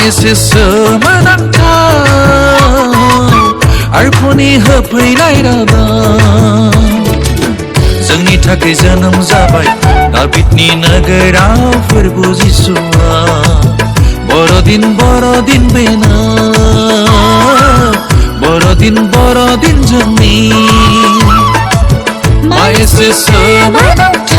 एसे सोमोनांथाव आरफनि होफैनाय रादा जोंनि थाखाय जोनोम जाबाय दाबिदनि नोगोराव फोरबो जिसुआ बर'दिन बेनो बर'दिन जोंनि मा एसे सोमोनांथाव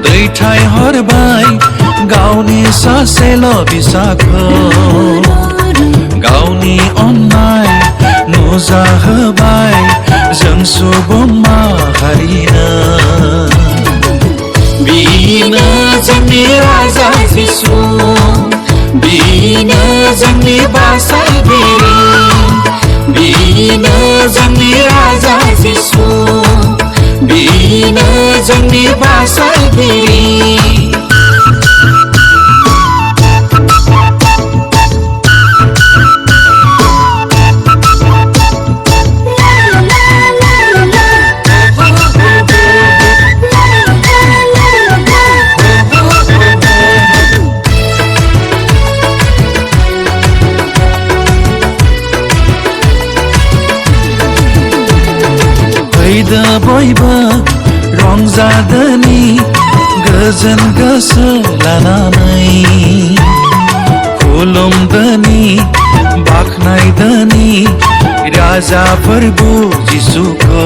दैथाय हरबाय गावनि सासेल' फिसाखौ गावनि अननाय नुजाहोबाय जों सुबुं माहारिनो बिनो जोंनि राजा जिसु बिनो जोंनि बासायगिरि बिनो जोंनि राजा जिसु बिनो जोंनि बासायगिरि फैदो बयबो रंजादोनि गोजोन गोसो लानानै खुलुमदोनि बाख्नायदोनि राजा फोरबो जिसुखौ